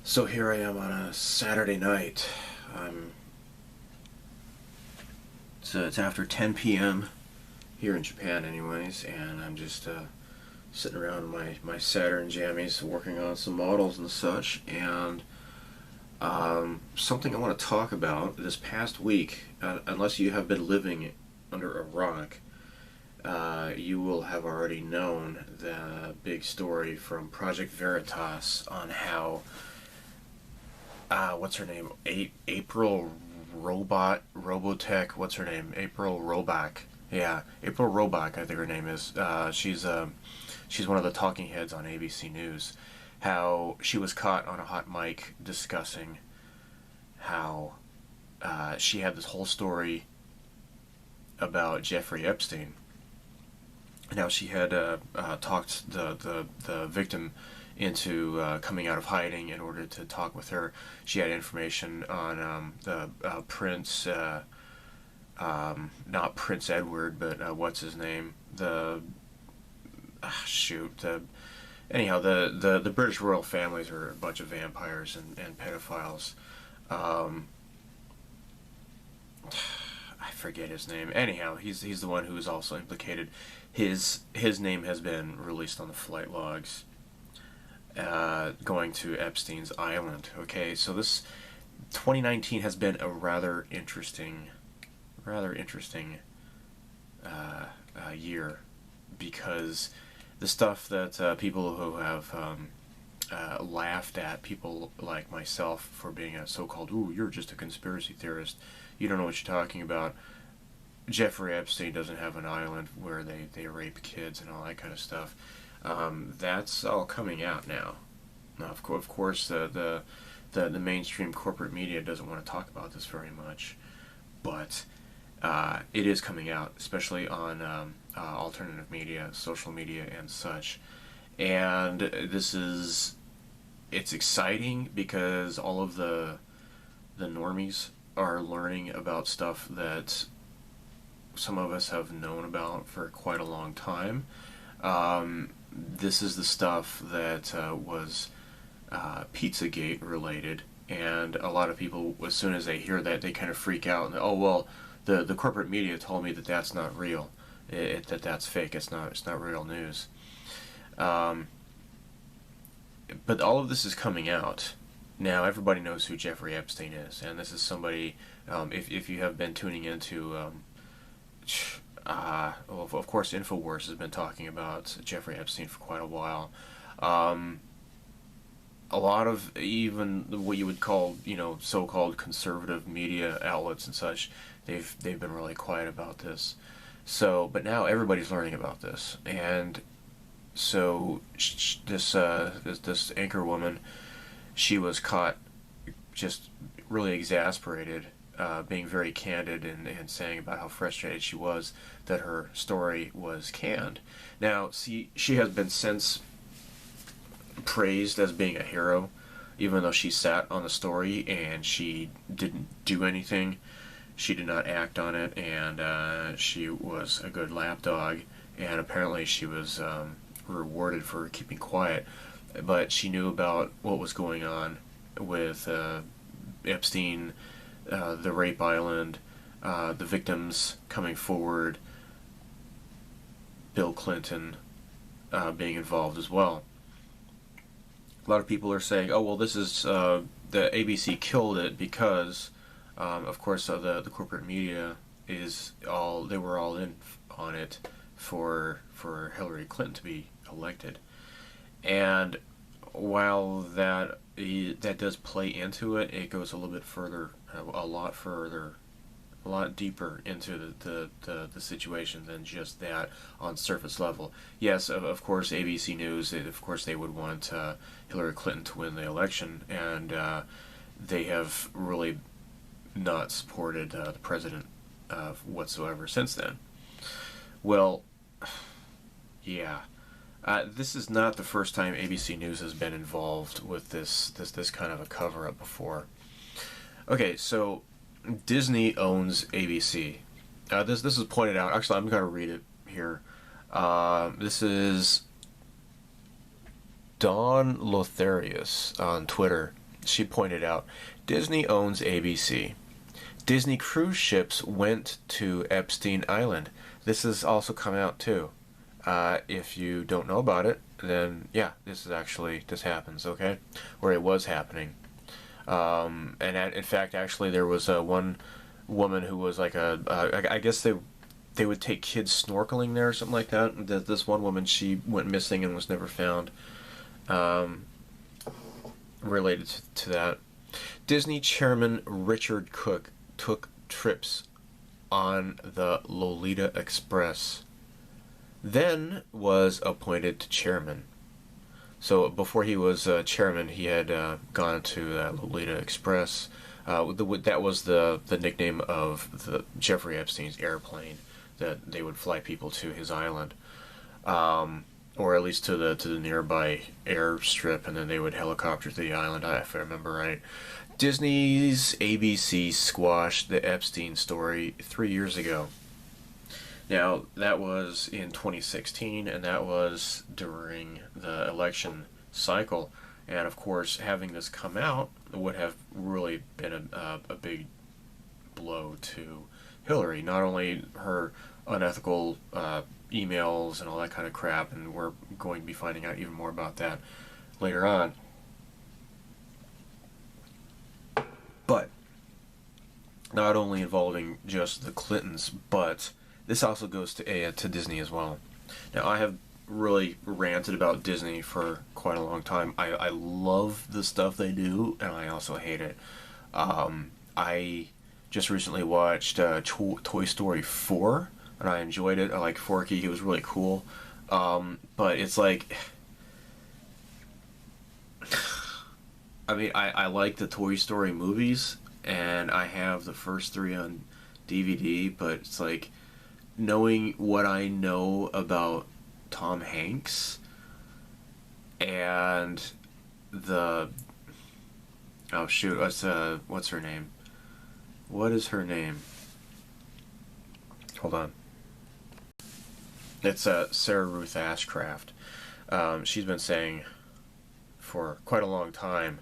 So here I am on a Saturday night. It's after 10 p.m. here in Japan, anyways, and I'm just sitting around my Saturn jammies working on some models and such. And something I want to talk about this past week, unless you have been living under a rock, you will have already known the big story from Project Veritas on how what's her name? April Robotech. What's her name? April Roback. Yeah, April Roback, I think her name is. She's one of the talking heads on ABC News. How she was caught on a hot mic discussing how she had this whole story about Jeffrey Epstein. Now she had talked the victim into coming out of hiding in order to talk with her. She had information on the Prince, not Prince Edward, but what's his name? The shoot. Anyhow, the British royal families are a bunch of vampires and pedophiles. Um, I forget his name. Anyhow, he's the one who is also implicated. His name has been released on the flight logs going to Epstein's island. Okay, so this 2019 has been a rather interesting year, because the stuff that people who have laughed at people like myself for being a so-called, ooh, you're just a conspiracy theorist, you don't know what you're talking about. Jeffrey Epstein doesn't have an island where they rape kids and all that kind of stuff. That's all coming out now. Now, of course, the mainstream corporate media doesn't want to talk about this very much, but it is coming out, especially on alternative media, social media, and such. And it's exciting because all of the normies are learning about stuff that some of us have known about for quite a long time. This is the stuff that was Pizzagate related, and a lot of people, as soon as they hear that, they kind of freak out and, oh well, the corporate media told me that that's not real, that's fake, it's not real news. Um, but all of this is coming out now. Everybody knows who Jeffrey Epstein is, and this is somebody. If you have been tuning into well, of course, Infowars has been talking about Jeffrey Epstein for quite a while. Um, a lot of even what you would call, so-called conservative media outlets and such, they've been really quiet about this. So, but now everybody's learning about this, and so this anchor woman, she was caught just really exasperated, being very candid and saying about how frustrated she was that her story was canned. Now, see, she has been since praised as being a hero, even though she sat on the story and she didn't do anything. She did not act on it, and she was a good lapdog, and apparently she was rewarded for keeping quiet. But she knew about what was going on with Epstein, the rape island, the victims coming forward, Bill Clinton being involved as well. A lot of people are saying, oh, well, this is the ABC killed it because, of course, the corporate media they were all in on it for Hillary Clinton to be elected. And while that does play into it, it goes a little bit further, a lot deeper into the situation than just that on surface level. Yes, of course, ABC News, of course, they would want Hillary Clinton to win the election, and they have really not supported the president whatsoever since then. Well, yeah. This is not the first time ABC News has been involved with this kind of a cover-up before. Okay, so Disney owns ABC. This is pointed out. Actually, I'm going to read it here. This is Don Lotharius on Twitter. she pointed out, Disney owns ABC. Disney cruise ships went to Epstein Island. This has also come out too. If you don't know about it, then yeah, this happens, okay? Or it was happening. In fact, actually, there was one woman who was like I guess they would take kids snorkeling there or something like that. This one woman, she went missing and was never found. Related to that, Disney chairman Richard Cook took trips on the Lolita Express, then was appointed to chairman. So before he was chairman, he had gone to Lolita Express. That was the nickname of the Jeffrey Epstein's airplane that they would fly people to his island, or at least to the nearby airstrip, and then they would helicopter to the island. If I remember right. Disney's ABC squashed the Epstein story 3 years ago. Now, that was in 2016, and that was during the election cycle. And of course, having this come out would have really been a big blow to Hillary. Not only her unethical emails and all that kind of crap, and we're going to be finding out even more about that later on. But not only involving just the Clintons, but this also goes to Disney as well. Now, I have really ranted about Disney for quite a long time. I love the stuff they do, and I also hate it. I just recently watched Toy Story 4, and I enjoyed it. I like Forky. He was really cool. But it's like... I mean, I like the Toy Story movies, and I have the first 3 on DVD, but it's like, knowing what I know about Tom Hanks and the... Oh, shoot, what's her name? What is her name? Hold on. It's Sarah Ruth Ashcraft. She's been saying for quite a long time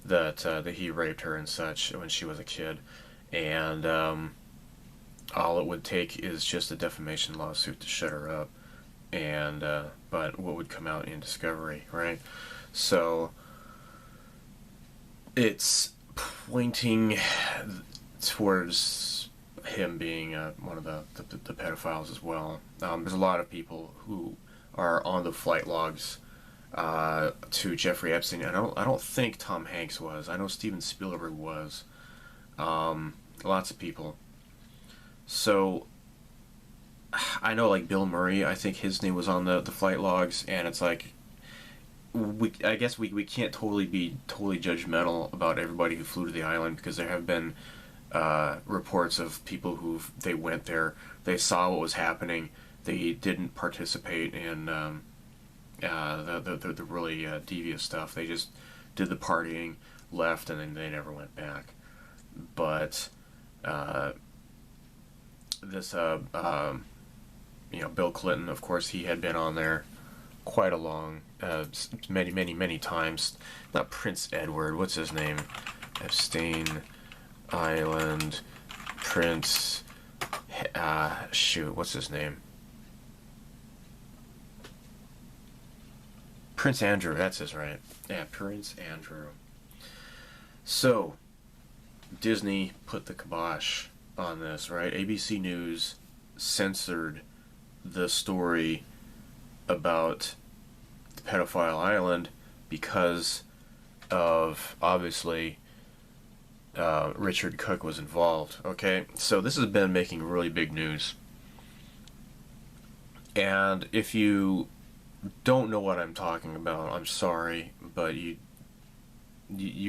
that he raped her and such when she was a kid, and all it would take is just a defamation lawsuit to shut her up. And but what would come out in discovery, right? So it's pointing towards him being one of the pedophiles as well. There's a lot of people who are on the flight logs to Jeffrey Epstein. I don't think Tom Hanks was. I know Steven Spielberg was. Lots of people. So I know, like, Bill Murray, I think his name was on the flight logs, and it's like, I guess we can't be totally judgmental about everybody who flew to the island, because there have been reports of people they went there, they saw what was happening, they didn't participate in the really devious stuff. They just did the partying, left, and then they never went back. But this Bill Clinton, of course, he had been on there quite a long, many times. Not Prince Edward, what's his name? Epstein Island, Prince, what's his name? Prince Andrew, that's his right. Yeah, Prince Andrew. So, Disney put the kibosh on this, right? ABC News censored the story about the pedophile island because of, obviously, Richard Cook was involved. Okay, so this has been making really big news. And if you don't know what I'm talking about, I'm sorry, but you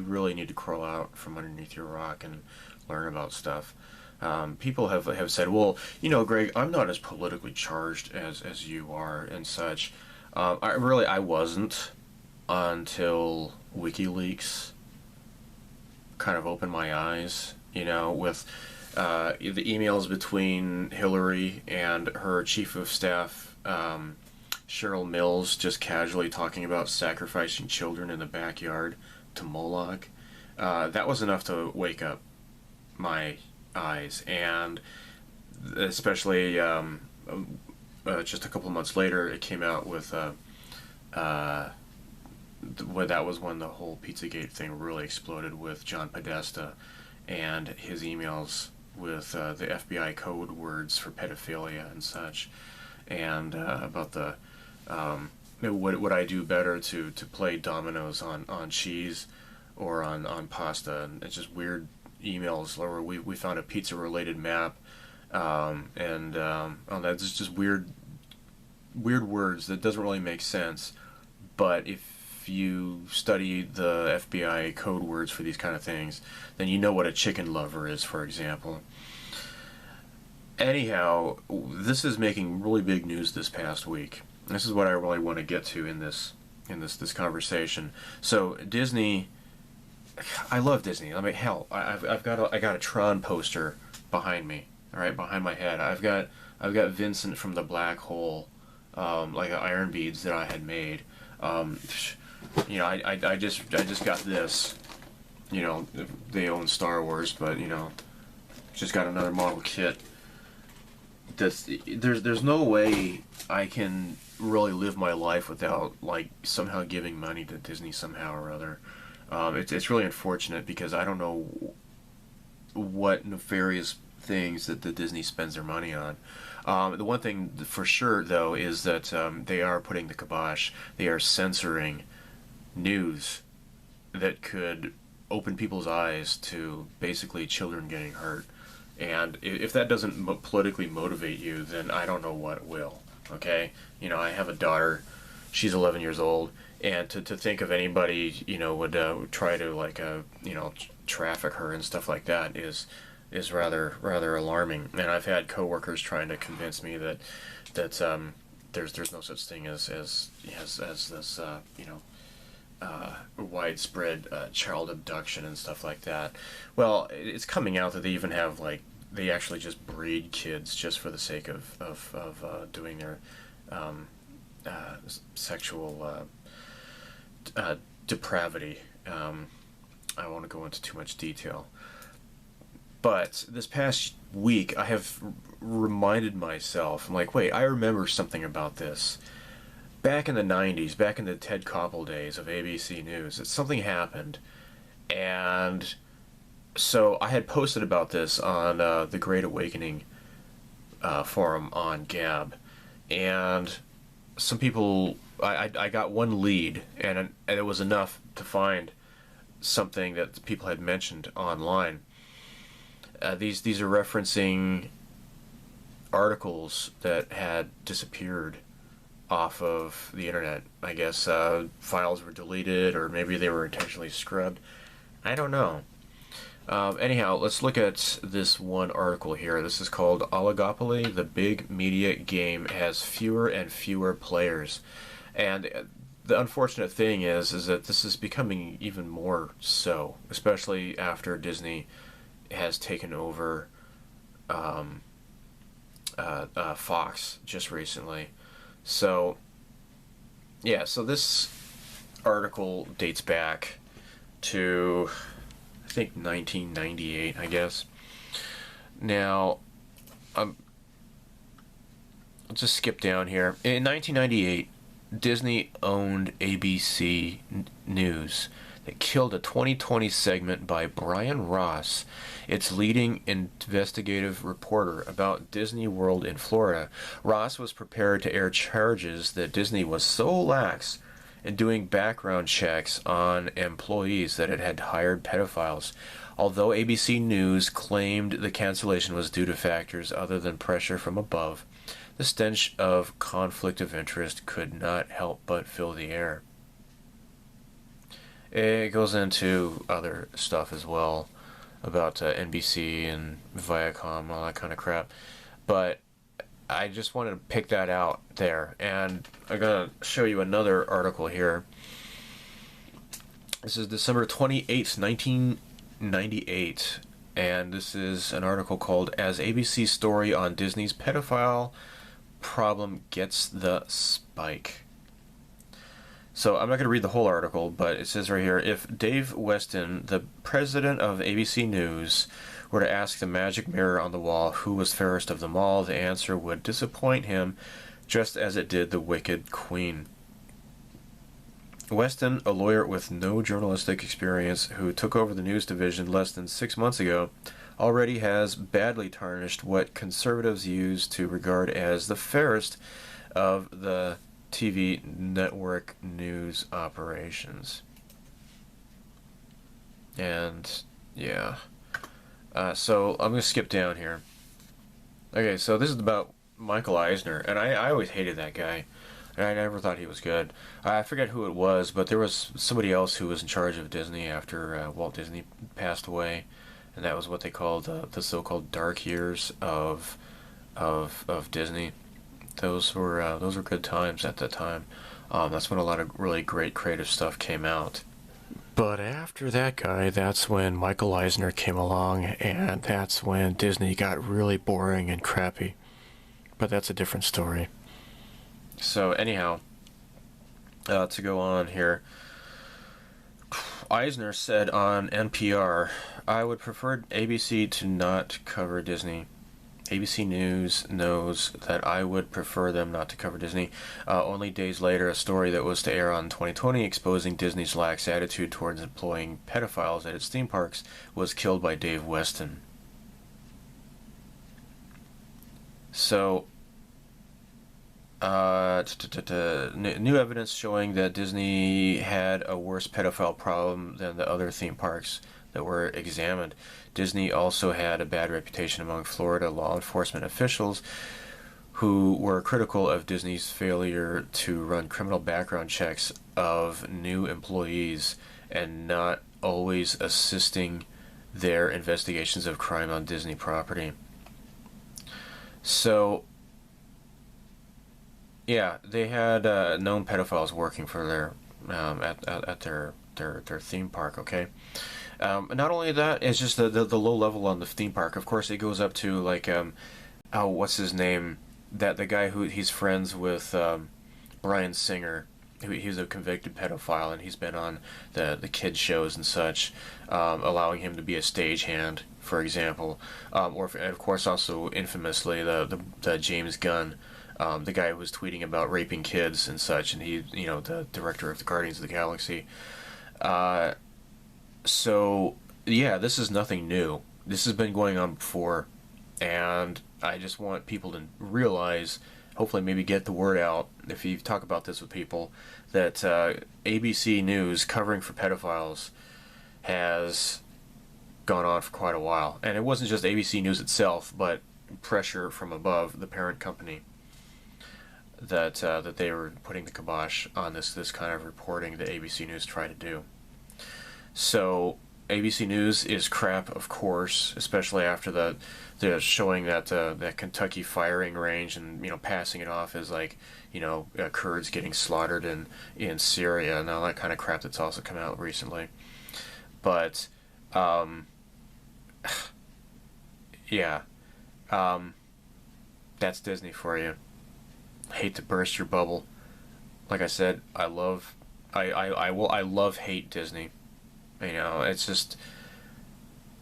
really need to crawl out from underneath your rock and learn about stuff. People have said, well, Greg, I'm not as politically charged as you are and such. I wasn't until WikiLeaks kind of opened my eyes, with the emails between Hillary and her chief of staff, Cheryl Mills, just casually talking about sacrificing children in the backyard to Moloch. That was enough to wake up my eyes, and especially just a couple months later, it came out with that was when the whole Pizzagate thing really exploded with John Podesta and his emails with the FBI code words for pedophilia and such, and about the would I do better to play dominoes on cheese or on pasta, and it's just weird emails where we found a pizza related map, and that's just weird words that doesn't really make sense, but if you study the FBI code words for these kind of things, then you know what a chicken lover is, for example. Anyhow, this is making really big news this past week. This is what I really want to get to in this conversation. So Disney, I love Disney. I mean, hell, I got a Tron poster behind me. All right, behind my head. I've got Vincent from the Black Hole, like iron beads that I had made. I just got this. They own Star Wars, but just got another model kit. There's no way I can really live my life without somehow giving money to Disney somehow or other. It's really unfortunate because I don't know what nefarious things that the Disney spends their money on. The one thing for sure though is that they are putting the kibosh. They are censoring news that could open people's eyes to basically children getting hurt. And if that doesn't politically motivate you, then I don't know what will. Okay? I have a daughter. She's 11 years old. And to think of anybody, would try to, traffic her and stuff like that is rather alarming. And I've had coworkers trying to convince me that there's no such thing as this, widespread child abduction and stuff like that. Well, it's coming out that they even have they actually just breed kids just for the sake of doing their sexual depravity. I won't go into too much detail. But this past week, I have reminded myself, I'm like, wait, I remember something about this. Back in the 90s, back in the Ted Koppel days of ABC News, something happened. And so I had posted about this on the Great Awakening forum on Gab. And some people, I got one lead, and it was enough to find something that people had mentioned online. These are referencing articles that had disappeared off of the internet. I guess files were deleted, or maybe they were intentionally scrubbed. I don't know. Anyhow, let's look at this one article here. This is called Oligopoly, the Big Media Game Has Fewer and Fewer Players. And the unfortunate thing is that this is becoming even more so, especially after Disney has taken over Fox just recently. So, yeah, so this article dates back to, I think, 1998, I guess. Now, I'll just skip down here. In 1998, Disney owned ABC News. That killed a 2020 segment by Brian Ross, its leading investigative reporter about Disney World in Florida. Ross was prepared to air charges that Disney was so lax in doing background checks on employees that it had hired pedophiles. Although ABC News claimed the cancellation was due to factors other than pressure from above, the stench of conflict of interest could not help but fill the air. It goes into other stuff as well about NBC and Viacom, all that kind of crap. But I just wanted to pick that out there. And I'm going to show you another article here. This is December 28th, 1998. And this is an article called As ABC's Story on Disney's Pedophile Problem Gets the Spike. So I'm not going to read the whole article, but it says right here, if Dave Weston, the president of ABC News, were to ask the magic mirror on the wall who was fairest of them all, the answer would disappoint him, just as it did the wicked Queen. Weston, a lawyer with no journalistic experience who took over the news division less than 6 months ago, already has badly tarnished what conservatives used to regard as the fairest of the TV network news operations. And, yeah. So, I'm going to skip down here. Okay, so this is about Michael Eisner, and I always hated that guy. I never thought he was good. I forget who it was, but there was somebody else who was in charge of Disney after Walt Disney passed away, and that was what they called the so-called dark years of Disney. Those were good times at that time. That's when a lot of really great creative stuff came out. But after that guy, that's when Michael Eisner came along, and that's when Disney got really boring and crappy. But that's a different story. So anyhow, to go on here, Eisner said on NPR, "I would prefer ABC to not cover Disney. ABC News knows that I would prefer them not to cover Disney." Only days later, a story that was to air on 2020 exposing Disney's lax attitude towards employing pedophiles at its theme parks was killed by Dave Weston. So, new evidence showing that Disney had a worse pedophile problem than the other theme parks that were examined. Disney also had a bad reputation among Florida law enforcement officials who were critical of Disney's failure to run criminal background checks of new employees and not always assisting their investigations of crime on Disney property. So, yeah, they had known pedophiles working for their at their theme park. Okay, not only that, it's just the low level on the theme park. Of course, it goes up to like oh, what's his name? That the guy who he's friends with Bryan Singer. He's a convicted pedophile, and he's been on the kids shows and such, allowing him to be a stagehand, for example, and of course also infamously the James Gunn. The guy who was tweeting about raping kids and such, and he, the director of the Guardians of the Galaxy. So, yeah, this is nothing new. This has been going on before, and I just want people to realize, hopefully maybe get the word out, if you talk about this with people, that ABC News covering for pedophiles has gone on for quite a while. And it wasn't just ABC News itself, but pressure from above, the parent company, that they were putting the kibosh on this kind of reporting that ABC News tried to do. So ABC News is crap, of course, especially after the showing that Kentucky firing range and passing it off as like Kurds getting slaughtered in Syria and all that kind of crap that's also come out recently. But yeah, that's Disney for you. Hate to burst your bubble. Like I said, I love hate Disney. It's just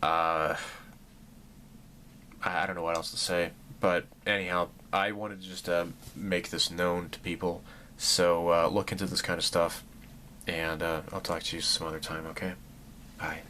I don't know what else to say. But anyhow, I wanted to just make this known to people. So look into this kind of stuff, and I'll talk to you some other time. Okay, bye.